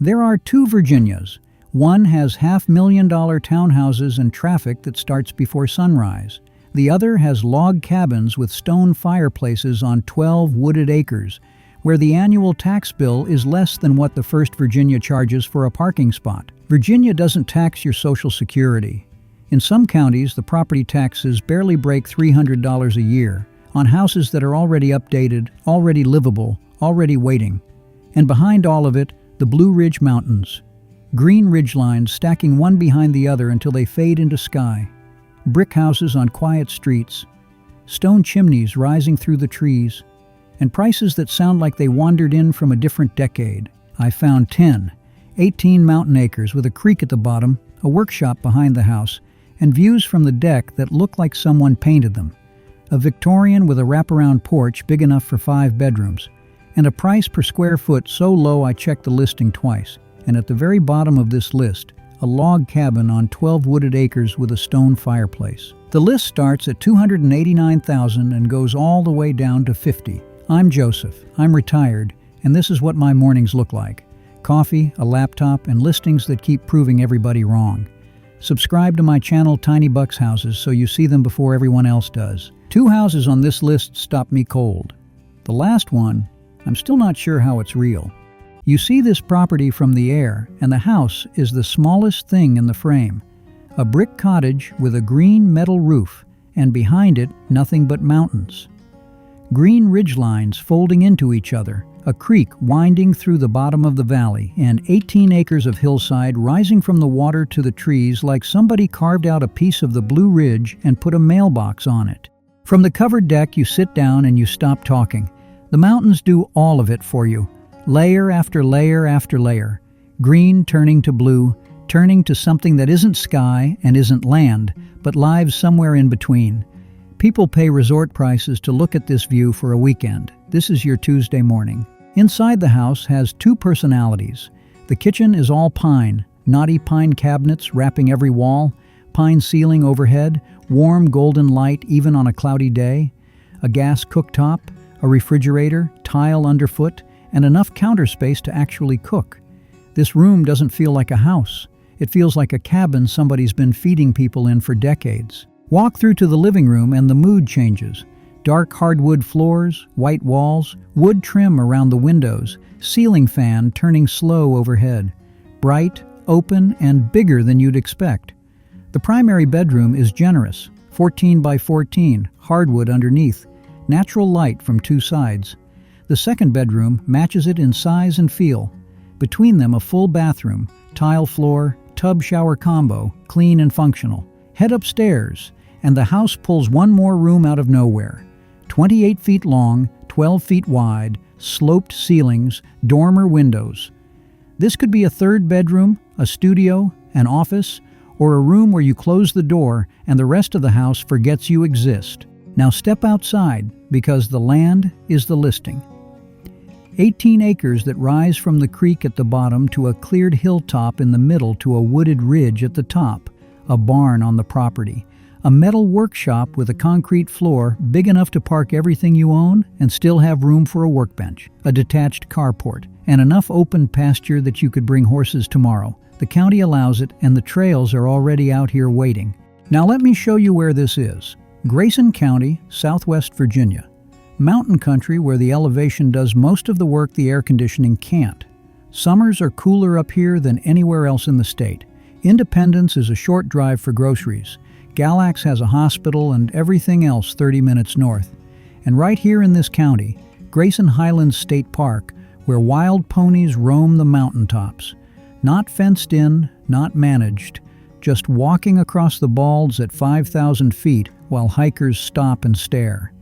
There are two Virginias. One has $500,000 townhouses and traffic that starts before sunrise. The other has log cabins with stone fireplaces on 12 wooded acres, where the annual tax bill is less than what the first Virginia charges for a parking spot. Virginia doesn't tax your Social Security. In some counties, the property taxes barely break $300 a year on houses that are already updated, already livable, already waiting. And behind all of it, the Blue Ridge Mountains. Green ridgelines stacking one behind the other until they fade into sky. Brick houses on quiet streets. Stone chimneys rising through the trees. And prices that sound like they wandered in from a different decade. I found 18 mountain acres with a creek at the bottom, a workshop behind the house, and views from the deck that look like someone painted them. A Victorian with a wraparound porch big enough for 5 bedrooms, and a price per square foot so low I checked the listing twice. And at the very bottom of this list, a log cabin on 12 wooded acres with a stone fireplace. The list starts at $289,000 and goes all the way down to $50,000. I'm Joseph. I'm retired, and this is what my mornings look like. Coffee, a laptop, and listings that keep proving everybody wrong. Subscribe to my channel Tiny Bucks Houses so you see them before everyone else does. 2 houses on this list stop me cold. The last one, I'm still not sure how it's real. You see this property from the air, and the house is the smallest thing in the frame. A brick cottage with a green metal roof, and behind it, nothing but mountains. Green ridgelines folding into each other, a creek winding through the bottom of the valley, and 18 acres of hillside rising from the water to the trees like somebody carved out a piece of the Blue Ridge and put a mailbox on it. From the covered deck, you sit down and you stop talking. The mountains do all of it for you. Layer after layer after layer. Green turning to blue, turning to something that isn't sky and isn't land, but lives somewhere in between. People pay resort prices to look at this view for a weekend. This is your Tuesday morning. Inside the house has 2 personalities. The kitchen is all pine, knotty pine cabinets wrapping every wall, pine ceiling overhead, warm golden light even on a cloudy day, a gas cooktop, a refrigerator, tile underfoot, and enough counter space to actually cook. This room doesn't feel like a house. It feels like a cabin somebody's been feeding people in for decades. Walk through to the living room and the mood changes. Dark hardwood floors, white walls, wood trim around the windows, ceiling fan turning slow overhead. Bright, open, and bigger than you'd expect. The primary bedroom is generous, 14 by 14, hardwood underneath, natural light from 2 sides. The second bedroom matches it in size and feel. Between them, a full bathroom, tile floor, tub shower combo, clean and functional. Head upstairs, and the house pulls one more room out of nowhere. 28 feet long, 12 feet wide, sloped ceilings, dormer windows. This could be a 3rd bedroom, a studio, an office, or a room where you close the door and the rest of the house forgets you exist. Now step outside, because the land is the listing. 18 acres that rise from the creek at the bottom to a cleared hilltop in the middle to a wooded ridge at the top. A barn on the property. A metal workshop with a concrete floor big enough to park everything you own and still have room for a workbench. A detached carport. And enough open pasture that you could bring horses tomorrow. The county allows it, and the trails are already out here waiting. Now let me show you where this is. Grayson County, Southwest Virginia. Mountain country where the elevation does most of the work the air conditioning can't. Summers are cooler up here than anywhere else in the state. Independence is a short drive for groceries. Galax has a hospital and everything else 30 minutes north. And right here in this county, Grayson Highlands State Park, where wild ponies roam the mountaintops. Not fenced in, not managed, just walking across the balds at 5,000 feet while hikers stop and stare.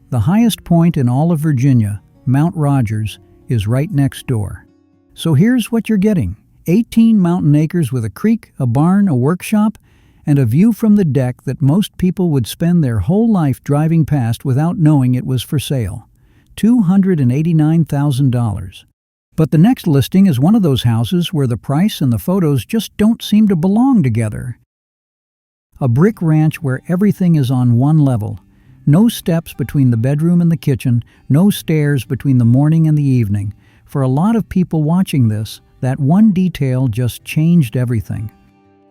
The highest point in all of Virginia, Mount Rogers, is right next door. So here's what you're getting. 18 mountain acres with a creek, a barn, a workshop, and a view from the deck that most people would spend their whole life driving past without knowing it was for sale. $289,000. But the next listing is one of those houses where the price and the photos just don't seem to belong together. A brick ranch where everything is on one level. No steps between the bedroom and the kitchen, no stairs between the morning and the evening. For a lot of people watching this, That one detail just changed everything.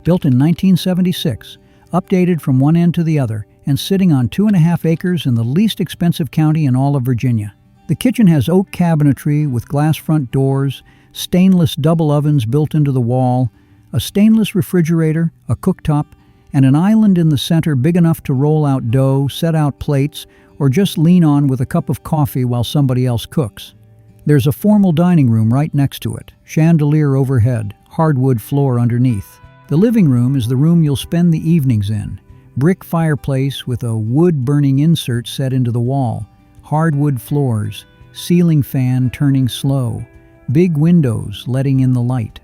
Built in 1976, updated from one end to the other, and sitting on 2.5 acres in the least expensive county in all of Virginia. The kitchen has oak cabinetry with glass front doors, stainless double ovens built into the wall, a stainless refrigerator, a cooktop, and an island in the center big enough to roll out dough, set out plates, or just lean on with a cup of coffee while somebody else cooks. There's a formal dining room right next to it, chandelier overhead, hardwood floor underneath. The living room is the room you'll spend the evenings in. Brick fireplace with a wood-burning insert set into the wall, hardwood floors, ceiling fan turning slow, big windows letting in the light.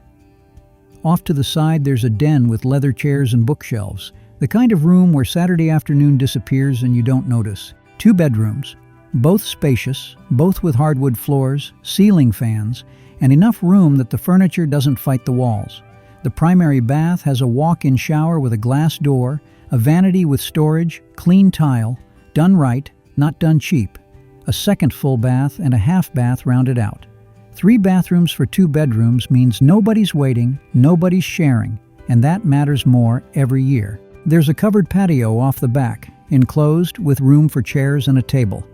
Off to the side there's a den with leather chairs and bookshelves, the kind of room where Saturday afternoon disappears and you don't notice. 2 bedrooms, both spacious, both with hardwood floors, ceiling fans, and enough room that the furniture doesn't fight the walls. The primary bath has a walk-in shower with a glass door, a vanity with storage, clean tile, done right, not done cheap, a second full bath and a half bath rounded out. 3 bathrooms for 2 bedrooms means nobody's waiting, nobody's sharing, and that matters more every year. There's a covered patio off the back, enclosed with room for chairs and a table.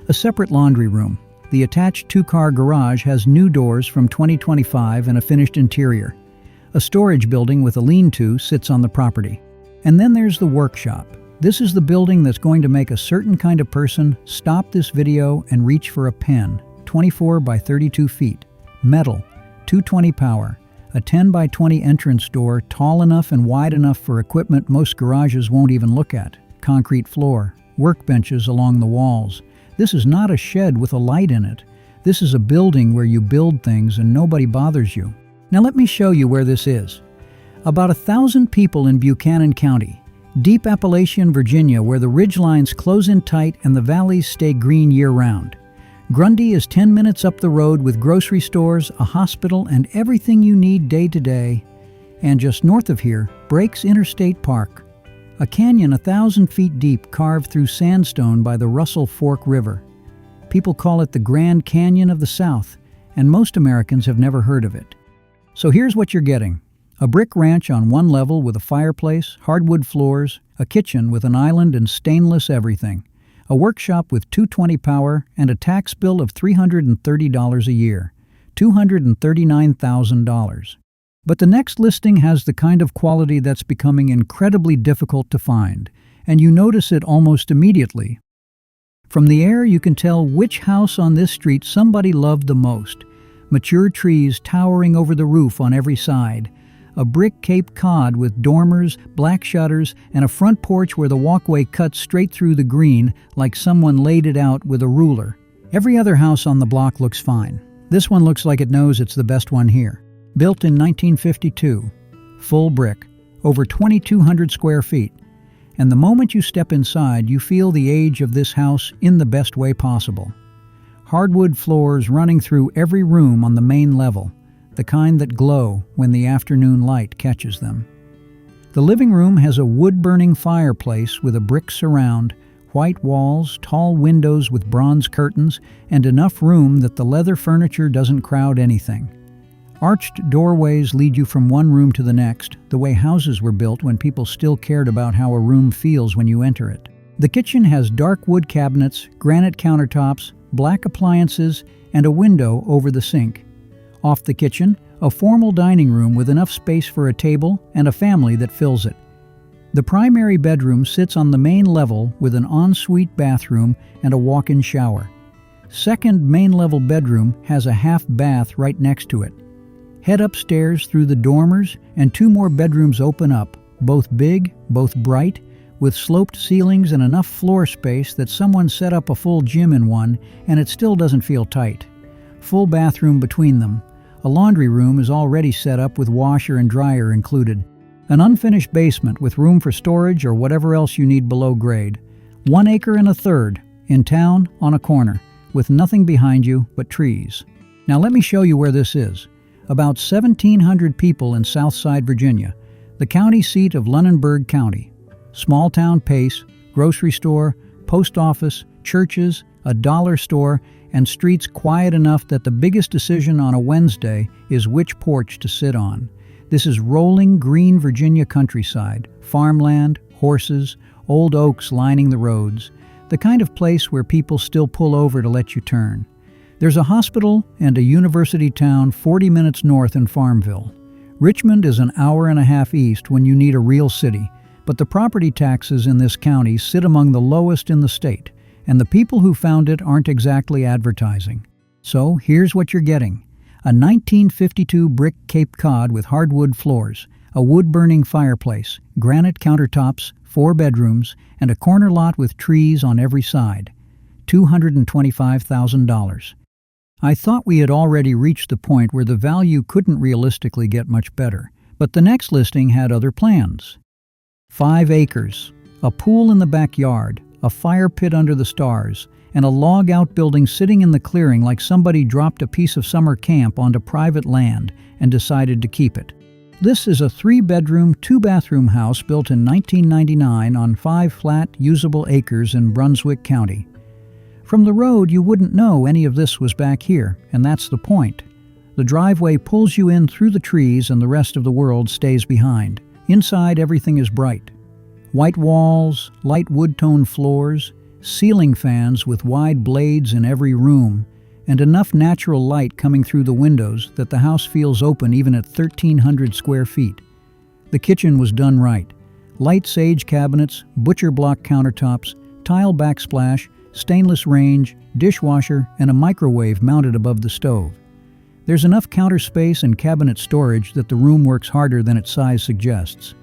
A separate laundry room. The attached 2-car garage has new doors from 2025 and a finished interior. A storage building with a lean-to sits on the property. And then there's the workshop. This is the building that's going to make a certain kind of person stop this video and reach for a pen. 24 by 32 feet. Metal. 220 power. A 10 by 20 entrance door tall enough and wide enough for equipment most garages won't even look at. Concrete floor. Workbenches along the walls. This is not a shed with a light in it. This is a building where you build things and nobody bothers you. Now let me show you where this is. About 1,000 people in Buchanan County, deep Appalachian, Virginia, where the ridgelines close in tight and the valleys stay green year-round. Grundy is 10 minutes up the road with grocery stores, a hospital, and everything you need day to day. And just north of here, Breaks Interstate Park, a canyon 1,000 feet deep carved through sandstone by the Russell Fork River. People call it the Grand Canyon of the South, and most Americans have never heard of it. So here's what you're getting. A brick ranch on one level with a fireplace, hardwood floors, a kitchen with an island and stainless everything, a workshop with 220 power, and a tax bill of $330 a year, $239,000. But the next listing has the kind of quality that's becoming incredibly difficult to find, and you notice it almost immediately. From the air you can tell which house on this street somebody loved the most. Mature trees towering over the roof on every side, a brick Cape Cod with dormers, black shutters, and a front porch where the walkway cuts straight through the green like someone laid it out with a ruler. Every other house on the block looks fine. This one looks like it knows it's the best one here. Built in 1952, full brick, over 2,200 square feet. And the moment you step inside, you feel the age of this house in the best way possible. Hardwood floors running through every room on the main level, the kind that glow when the afternoon light catches them. The living room has a wood-burning fireplace with a brick surround, white walls, tall windows with bronze curtains, and enough room that the leather furniture doesn't crowd anything. Arched doorways lead you from one room to the next, the way houses were built when people still cared about how a room feels when you enter it. The kitchen has dark wood cabinets, granite countertops, black appliances, and a window over the sink. Off the kitchen, a formal dining room with enough space for a table and a family that fills it. The primary bedroom sits on the main level with an ensuite bathroom and a walk-in shower. Second main level bedroom has a half bath right next to it. Head upstairs through the dormers and 2 more bedrooms open up, both big, both bright, with sloped ceilings and enough floor space that someone set up a full gym in one and it still doesn't feel tight. Full bathroom between them. A laundry room is already set up with washer and dryer included. An unfinished basement with room for storage or whatever else you need below grade. 1 acre and a third, in town, on a corner, with nothing behind you but trees. Now let me show you where this is. About 1,700 people in Southside, Virginia, the county seat of Mecklenburg County. Small town pace, grocery store, post office, churches, a dollar store, and streets quiet enough that the biggest decision on a Wednesday is which porch to sit on. This is rolling green Virginia countryside, farmland, horses, old oaks lining the roads, the kind of place where people still pull over to let you turn. There's a hospital and a university town 40 minutes north in Farmville. Richmond is an hour and a half east when you need a real city, but the property taxes in this county sit among the lowest in the state, and the people who found it aren't exactly advertising. So here's what you're getting. A 1952 brick Cape Cod with hardwood floors, a wood-burning fireplace, granite countertops, 4 bedrooms, and a corner lot with trees on every side. $225,000. I thought we had already reached the point where the value couldn't realistically get much better, but the next listing had other plans. 5 acres, a pool in the backyard, a fire pit under the stars, and a log outbuilding sitting in the clearing like somebody dropped a piece of summer camp onto private land and decided to keep it. This is a 3-bedroom, 2-bathroom house built in 1999 on 5 flat, usable acres in Brunswick County. From the road, you wouldn't know any of this was back here, and that's the point. The driveway pulls you in through the trees and the rest of the world stays behind. Inside, everything is bright. White walls, light wood-tone floors, ceiling fans with wide blades in every room, and enough natural light coming through the windows that the house feels open even at 1,300 square feet. The kitchen was done right. Light sage cabinets, butcher block countertops, tile backsplash, stainless range, dishwasher, and a microwave mounted above the stove. There's enough counter space and cabinet storage that the room works harder than its size suggests.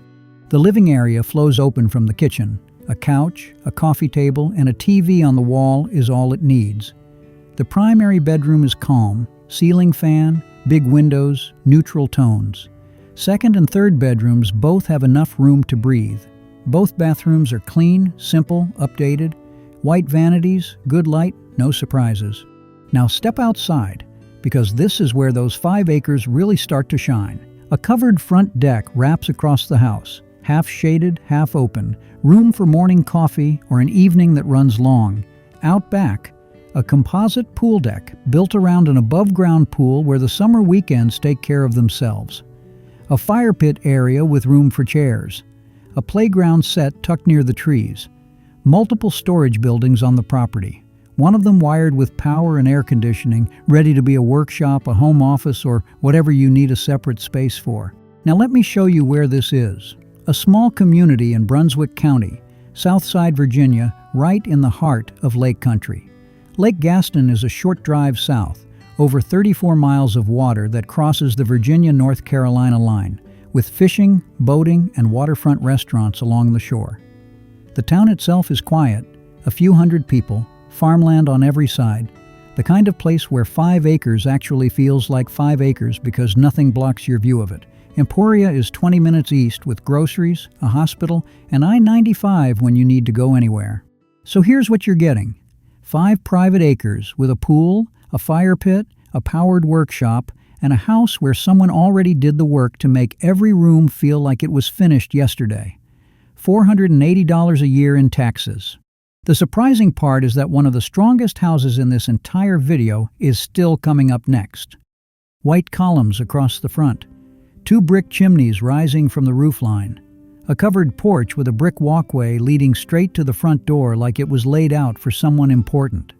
The living area flows open from the kitchen. A couch, a coffee table, and a TV on the wall is all it needs. The primary bedroom is calm, ceiling fan, big windows, neutral tones. Second and third bedrooms both have enough room to breathe. Both bathrooms are clean, simple, updated. White vanities, good light, no surprises. Now step outside, because this is where those 5 acres really start to shine. A covered front deck wraps across the house, half shaded, half open, room for morning coffee or an evening that runs long. Out back, a composite pool deck built around an above-ground pool where the summer weekends take care of themselves. A fire pit area with room for chairs. A playground set tucked near the trees. Multiple storage buildings on the property. One of them wired with power and air conditioning, ready to be a workshop, a home office, or whatever you need a separate space for. Now let me show you where this is. A small community in Brunswick County, Southside, Virginia, right in the heart of Lake Country. Lake Gaston is a short drive south, over 34 miles of water that crosses the Virginia-North Carolina line, with fishing, boating, and waterfront restaurants along the shore. The town itself is quiet, a few hundred people, farmland on every side, the kind of place where 5 acres actually feels like 5 acres because nothing blocks your view of it. Emporia is 20 minutes east with groceries, a hospital, and I-95 when you need to go anywhere. So here's what you're getting. 5 private acres with a pool, a fire pit, a powered workshop, and a house where someone already did the work to make every room feel like it was finished yesterday. $480 a year in taxes. The surprising part is that one of the strongest houses in this entire video is still coming up next. White columns across the front. 2 brick chimneys rising from the roofline. A covered porch with a brick walkway leading straight to the front door like it was laid out for someone important.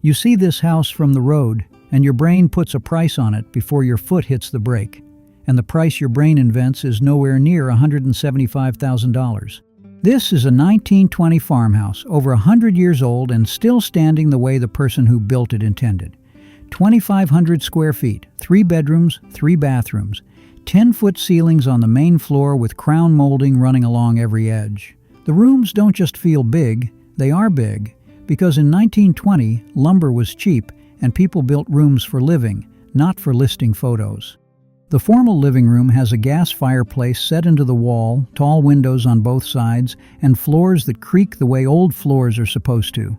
You see this house from the road, and your brain puts a price on it before your foot hits the brake. And the price your brain invents is nowhere near $175,000. This is a 1920 farmhouse, over 100 years old and still standing the way the person who built it intended. 2,500 square feet, 3 bedrooms, 3 bathrooms, 10-foot ceilings on the main floor with crown molding running along every edge. The rooms don't just feel big, they are big, because in 1920, lumber was cheap and people built rooms for living, not for listing photos. The formal living room has a gas fireplace set into the wall, tall windows on both sides, and floors that creak the way old floors are supposed to.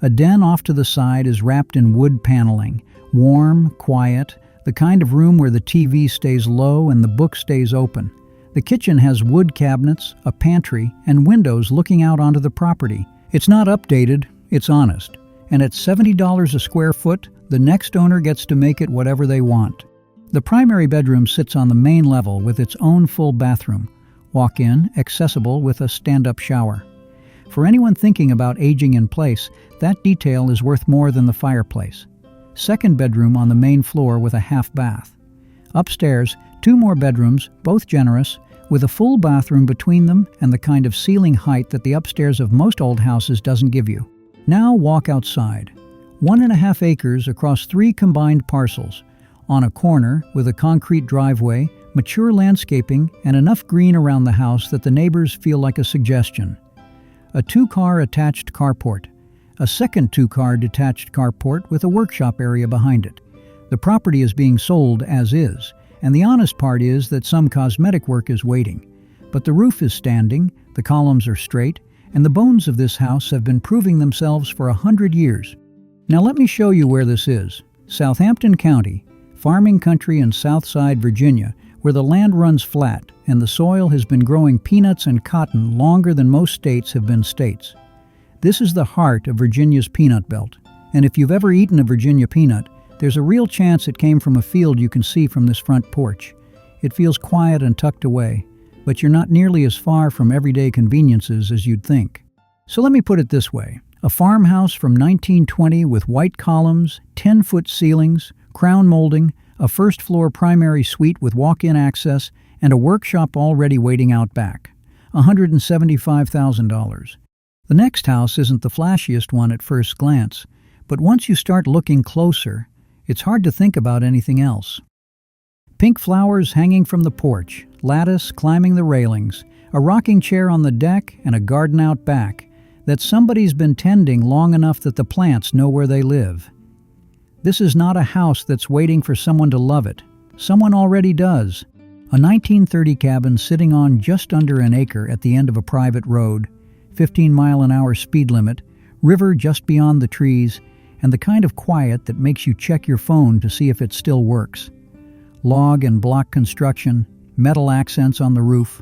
A den off to the side is wrapped in wood paneling, warm, quiet, the kind of room where the TV stays low and the book stays open. The kitchen has wood cabinets, a pantry, and windows looking out onto the property. It's not updated, It's honest. And at $70 a square foot, the next owner gets to make it whatever they want. The primary bedroom sits on the main level with its own full bathroom. Walk-in, accessible with a stand-up shower. For anyone thinking about aging in place, that detail is worth more than the fireplace. Second bedroom on the main floor with a half bath. Upstairs, 2 more bedrooms, both generous, with a full bathroom between them and the kind of ceiling height that the upstairs of most old houses doesn't give you. Now walk outside. 1.5 acres across 3 combined parcels. On a corner with a concrete driveway, mature landscaping, and enough green around the house that the neighbors feel like a suggestion. A 2-car attached carport. A second 2-car detached carport with a workshop area behind it. The property is being sold as is, and the honest part is that some cosmetic work is waiting. But the roof is standing, the columns are straight, and the bones of this house have been proving themselves for 100 years. Now let me show you where this is. Southampton County, farming country in Southside, Virginia, where the land runs flat and the soil has been growing peanuts and cotton longer than most states have been states. This is the heart of Virginia's peanut belt, and if you've ever eaten a Virginia peanut, there's a real chance it came from a field you can see from this front porch. It feels quiet and tucked away, but you're not nearly as far from everyday conveniences as you'd think. So let me put it this way. A farmhouse from 1920 with white columns, 10-foot ceilings, crown molding, a first-floor primary suite with walk-in access, and a workshop already waiting out back. $175,000. The next house isn't the flashiest one at first glance, but once you start looking closer, it's hard to think about anything else. Pink flowers hanging from the porch, lattice climbing the railings, a rocking chair on the deck, and a garden out back that somebody's been tending long enough that the plants know where they live. This is not a house that's waiting for someone to love it. Someone already does. A 1930 cabin sitting on just under an acre at the end of a private road, 15-mile-an-hour speed limit, river just beyond the trees, and the kind of quiet that makes you check your phone to see if it still works. Log and block construction, metal accents on the roof.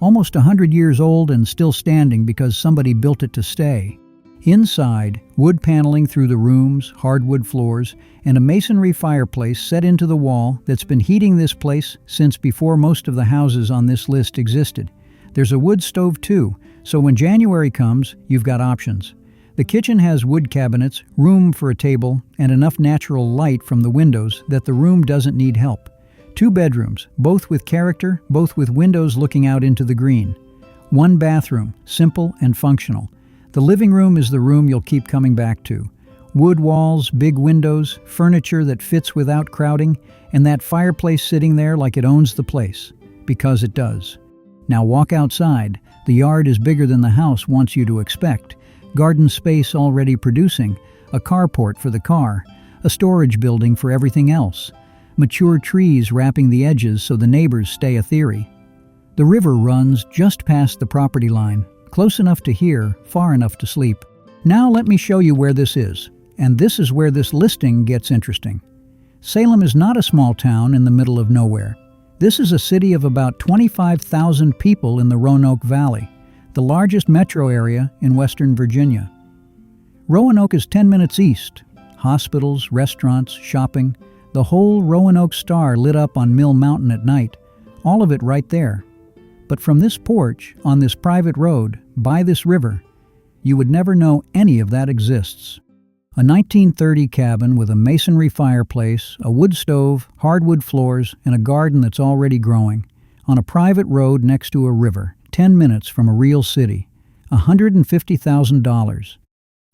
Almost 100 years old and still standing because somebody built it to stay. Inside, wood paneling through the rooms, hardwood floors, and a masonry fireplace set into the wall that's been heating this place since before most of the houses on this list existed. There's a wood stove too, so when January comes, you've got options. The kitchen has wood cabinets, room for a table, and enough natural light from the windows that the room doesn't need help. 2 bedrooms, both with character, both with windows looking out into the green. 1 bathroom, simple and functional. The living room is the room you'll keep coming back to. Wood walls, big windows, furniture that fits without crowding, and that fireplace sitting there like it owns the place. Because it does. Now walk outside. The yard is bigger than the house wants you to expect. Garden space already producing, a carport for the car, a storage building for everything else. Mature trees wrapping the edges so the neighbors stay ethereal. The river runs just past the property line, close enough to hear, far enough to sleep. Now let me show you where this is, and this is where this listing gets interesting. Salem is not a small town in the middle of nowhere. This is a city of about 25,000 people in the Roanoke Valley, the largest metro area in Western Virginia. Roanoke is 10 minutes east. Hospitals, restaurants, shopping, the whole Roanoke Star lit up on Mill Mountain at night, all of it right there. But from this porch, on this private road, by this river, you would never know any of that exists. A 1930 cabin with a masonry fireplace, a wood stove, hardwood floors, and a garden that's already growing, on a private road next to a river, 10 minutes from a real city. $150,000.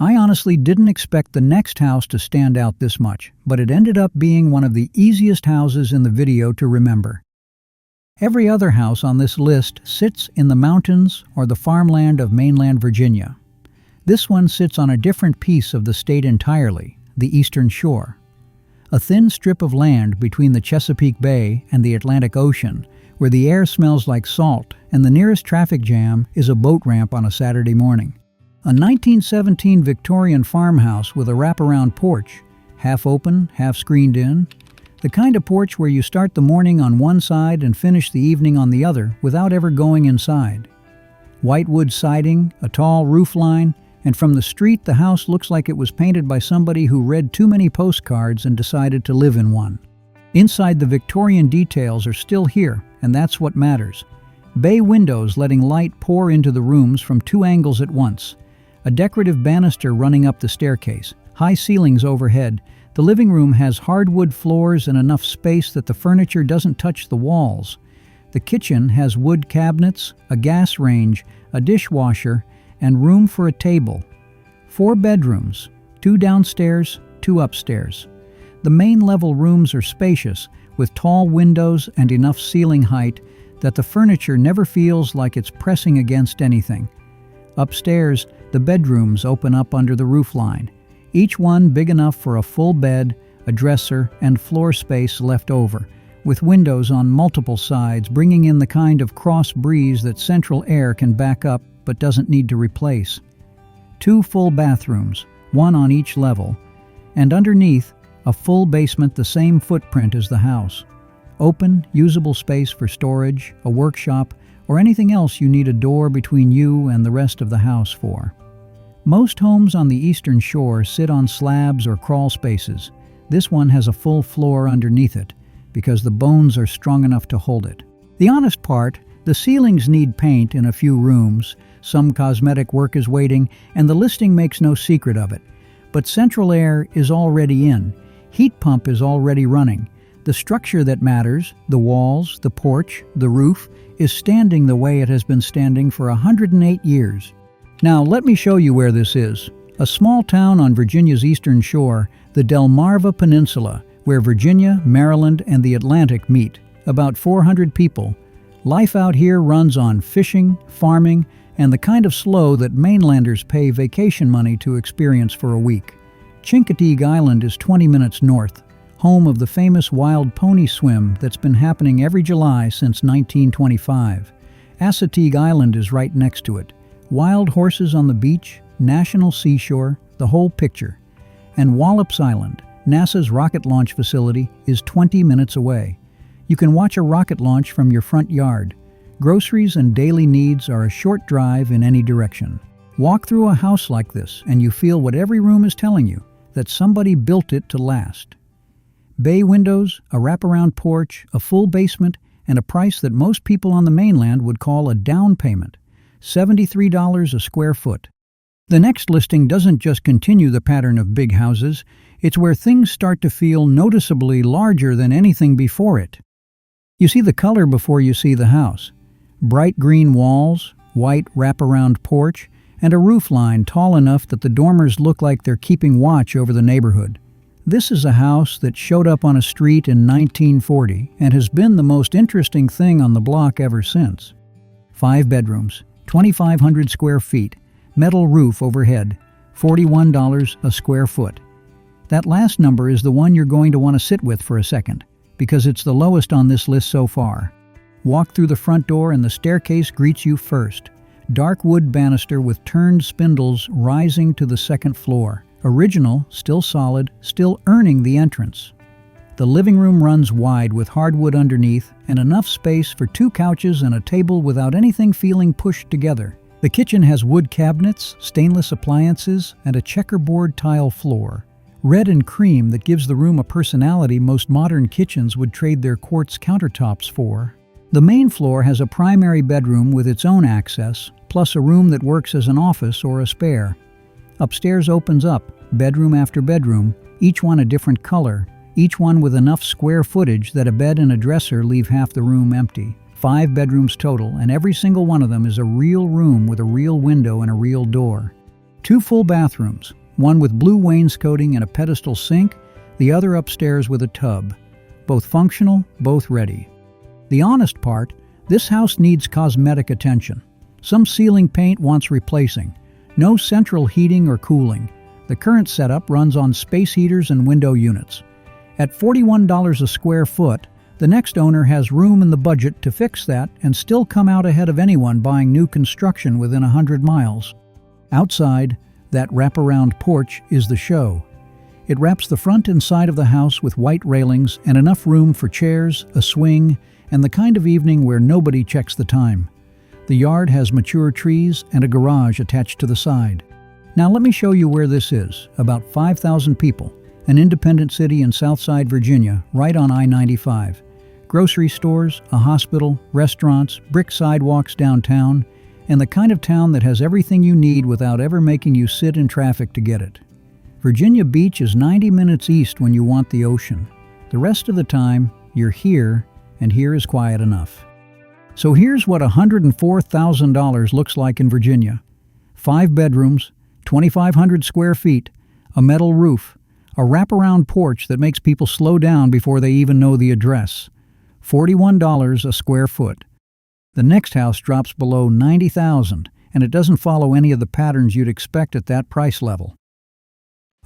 I honestly didn't expect the next house to stand out this much, but it ended up being one of the easiest houses in the video to remember. Every other house on this list sits in the mountains or the farmland of mainland Virginia. This one sits on a different piece of the state entirely, the eastern shore. A thin strip of land between the Chesapeake Bay and the Atlantic Ocean, where the air smells like salt and the nearest traffic jam is a boat ramp on a Saturday morning. A 1917 Victorian farmhouse with a wraparound porch, half open, half screened in. The kind of porch where you start the morning on one side and finish the evening on the other without ever going inside. White wood siding, a tall roof line, and from the street the house looks like it was painted by somebody who read too many postcards and decided to live in one. Inside, the Victorian details are still here, and that's what matters. Bay windows letting light pour into the rooms from two angles at once. A decorative banister running up the staircase. High ceilings overhead. The living room has hardwood floors and enough space that the furniture doesn't touch the walls. The kitchen has wood cabinets, a gas range, a dishwasher, and room for a table. 4 bedrooms, 2 downstairs, 2 upstairs. The main level rooms are spacious, with tall windows and enough ceiling height that the furniture never feels like it's pressing against anything. Upstairs, the bedrooms open up under the roofline, each one big enough for a full bed, a dresser, and floor space left over, with windows on multiple sides bringing in the kind of cross breeze that central air can back up but doesn't need to replace. 2 full bathrooms, 1 on each level, and underneath, a full basement the same footprint as the house. Open, usable space for storage, a workshop, or anything else you need a door between you and the rest of the house for. Most homes on the Eastern Shore sit on slabs or crawl spaces. This one has a full floor underneath it, because the bones are strong enough to hold it. The honest part, the ceilings need paint in a few rooms, some cosmetic work is waiting, and the listing makes no secret of it. But central air is already in. Heat pump is already running. The structure that matters, the walls, the porch, the roof, is standing the way it has been standing for 108 years. Now let me show you where this is. A small town on Virginia's eastern shore, the Delmarva Peninsula, where Virginia, Maryland, and the Atlantic meet. About 400 people. Life out here runs on fishing, farming, and the kind of slow that mainlanders pay vacation money to experience for a week. Chincoteague Island is 20 minutes north, home of the famous wild pony swim that's been happening every July since 1925. Assateague Island is right next to it. Wild horses on the beach, national seashore, the whole picture. And Wallops Island, NASA's rocket launch facility, is 20 minutes away. You can watch a rocket launch from your front yard. Groceries and daily needs are a short drive in any direction. Walk through a house like this and you feel what every room is telling you, that somebody built it to last. Bay windows, a wraparound porch, a full basement, and a price that most people on the mainland would call a down payment, $73 a square foot. The next listing doesn't just continue the pattern of big houses, it's where things start to feel noticeably larger than anything before it. You see the color before you see the house. Bright green walls, white wraparound porch, and a roof line tall enough that the dormers look like they're keeping watch over the neighborhood. This is a house that showed up on a street in 1940 and has been the most interesting thing on the block ever since. 5 bedrooms, 2,500 square feet, metal roof overhead, $41 a square foot. That last number is the one you're going to want to sit with for a second, because it's the lowest on this list so far. Walk through the front door and the staircase greets you first. Dark wood banister with turned spindles rising to the second floor. Original, still solid, still earning the entrance. The living room runs wide with hardwood underneath and enough space for 2 couches and a table without anything feeling pushed together. The kitchen has wood cabinets, stainless appliances, and a checkerboard tile floor. Red and cream that gives the room a personality most modern kitchens would trade their quartz countertops for. The main floor has a primary bedroom with its own access, plus a room that works as an office or a spare. Upstairs opens up, bedroom after bedroom, each one a different color, each one with enough square footage that a bed and a dresser leave half the room empty. 5 bedrooms total, and every single one of them is a real room with a real window and a real door. 2 full bathrooms, one with blue wainscoting and a pedestal sink, the other upstairs with a tub. Both functional, both ready. The honest part, this house needs cosmetic attention. Some ceiling paint wants replacing. No central heating or cooling. The current setup runs on space heaters and window units. At $41 a square foot, the next owner has room in the budget to fix that and still come out ahead of anyone buying new construction within 100 miles. Outside, that wraparound porch is the show. It wraps the front and side of the house with white railings and enough room for chairs, a swing, and the kind of evening where nobody checks the time. The yard has mature trees and a garage attached to the side. Now let me show you where this is, about 5,000 people, an independent city in Southside, Virginia, right on I-95. Grocery stores, a hospital, restaurants, brick sidewalks downtown, and the kind of town that has everything you need without ever making you sit in traffic to get it. Virginia Beach is 90 minutes east when you want the ocean. The rest of the time, you're here, and here is quiet enough. So here's what $104,000 looks like in Virginia. 5 bedrooms, 2,500 square feet, a metal roof, a wraparound porch that makes people slow down before they even know the address. $41 a square foot. The next house drops below $90,000, and it doesn't follow any of the patterns you'd expect at that price level.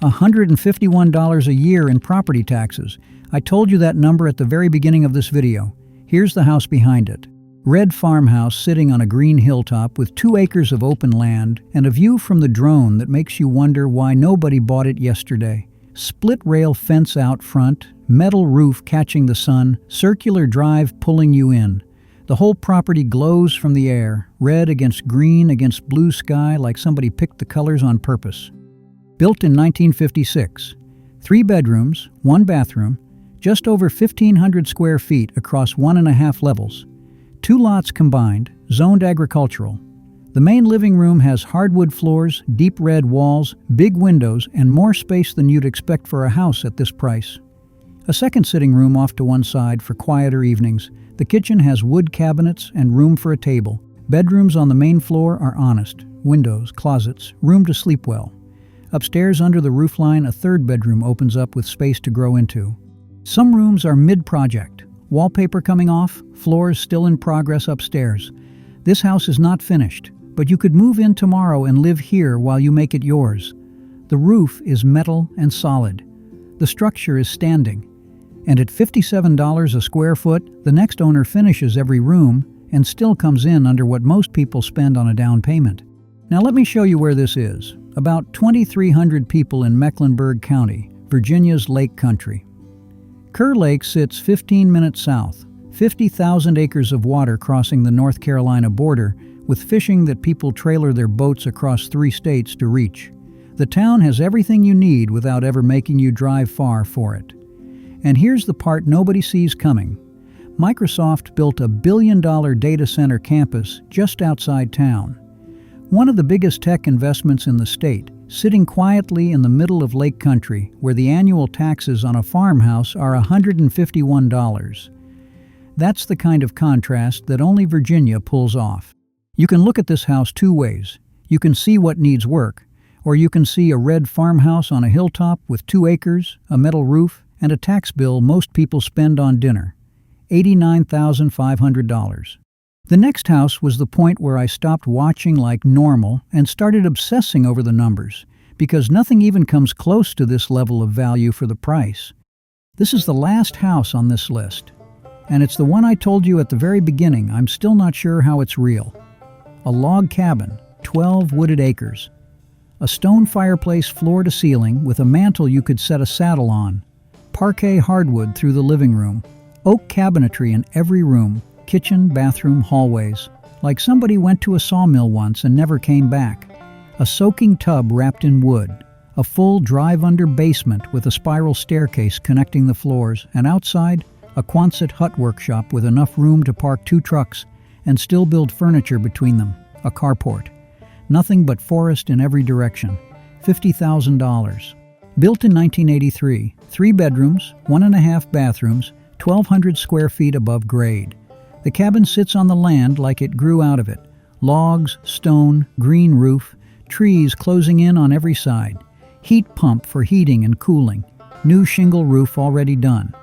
$151 a year in property taxes. I told you that number at the very beginning of this video. Here's the house behind it. Red farmhouse sitting on a green hilltop with 2 acres of open land and a view from the drone that makes you wonder why nobody bought it yesterday. Split rail fence out front, metal roof catching the sun, circular drive pulling you in. The whole property glows from the air, red against green against blue sky, like somebody picked the colors on purpose. Built in 1956. 3 bedrooms, 1 bathroom, just over 1,500 square feet across 1.5 levels. 2 lots combined, zoned agricultural. The main living room has hardwood floors, deep red walls, big windows, and more space than you'd expect for a house at this price. A second sitting room off to one side for quieter evenings. The kitchen has wood cabinets and room for a table. Bedrooms on the main floor are honest. Windows, closets, room to sleep well. Upstairs under the roofline, a 3rd bedroom opens up with space to grow into. Some rooms are mid-project. Wallpaper coming off, floors still in progress upstairs. This house is not finished, but you could move in tomorrow and live here while you make it yours. The roof is metal and solid. The structure is standing. And at $57 a square foot, the next owner finishes every room and still comes in under what most people spend on a down payment. Now let me show you where this is. About 2,300 people in Mecklenburg County, Virginia's Lake Country. Kerr Lake sits 15 minutes south, 50,000 acres of water crossing the North Carolina border, with fishing that people trailer their boats across 3 states to reach. The town has everything you need without ever making you drive far for it. And here's the part nobody sees coming. Microsoft built a $1 billion data center campus just outside town. One of the biggest tech investments in the state, sitting quietly in the middle of Lake Country, where the annual taxes on a farmhouse are $151. That's the kind of contrast that only Virginia pulls off. You can look at this house 2 ways. You can see what needs work, or you can see a red farmhouse on a hilltop with 2 acres, a metal roof, and a tax bill most people spend on dinner, $89,500. The next house was the point where I stopped watching like normal and started obsessing over the numbers, because nothing even comes close to this level of value for the price. This is the last house on this list, and it's the one I told you at the very beginning I'm still not sure how it's real. A log cabin, 12 wooded acres. A stone fireplace floor to ceiling with a mantel you could set a saddle on. Parquet hardwood through the living room. Oak cabinetry in every room, kitchen, bathroom, hallways. Like somebody went to a sawmill once and never came back. A soaking tub wrapped in wood. A full drive-under basement with a spiral staircase connecting the floors. And outside, a Quonset hut workshop with enough room to park 2 trucks and still build furniture between them. A carport. Nothing but forest in every direction. $50,000. Built in 1983, 3 bedrooms, 1.5 bathrooms, 1,200 square feet above grade. The cabin sits on the land like it grew out of it. Logs, stone, green roof, trees closing in on every side. Heat pump for heating and cooling. New shingle roof already done.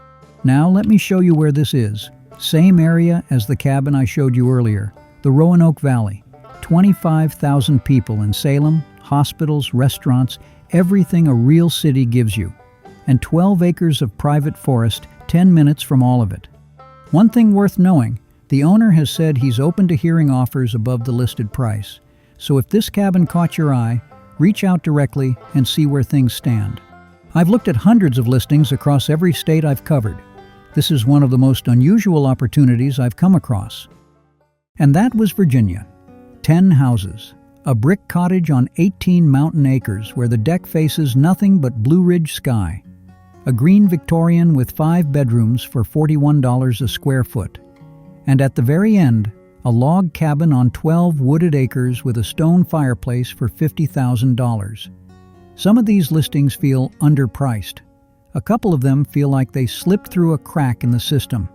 Now let me show you where this is. Same area as the cabin I showed you earlier, the Roanoke Valley. 25,000 people in Salem, hospitals, restaurants, everything a real city gives you. And 12 acres of private forest, 10 minutes from all of it. One thing worth knowing, the owner has said he's open to hearing offers above the listed price. So if this cabin caught your eye, reach out directly and see where things stand. I've looked at hundreds of listings across every state I've covered. This is one of the most unusual opportunities I've come across. And that was Virginia. 10 houses, A brick cottage on 18 mountain acres where the deck faces nothing but Blue Ridge sky. A green Victorian with 5 bedrooms for $41 a square foot. And at the very end, a log cabin on 12 wooded acres with a stone fireplace for $50,000. Some of these listings feel underpriced. A couple of them feel like they slipped through a crack in the system.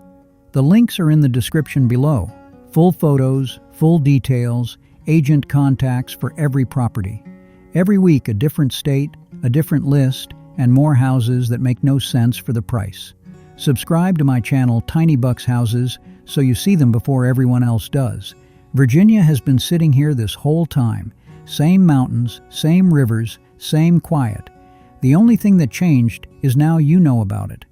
The links are in the description below. Full photos, full details, agent contacts for every property. Every week a different state, a different list, and more houses that make no sense for the price. Subscribe to my channel Tiny Bucks Houses so you see them before everyone else does. Virginia has been sitting here this whole time. Same mountains, same rivers, same quiet. The only thing that changed is now you know about it.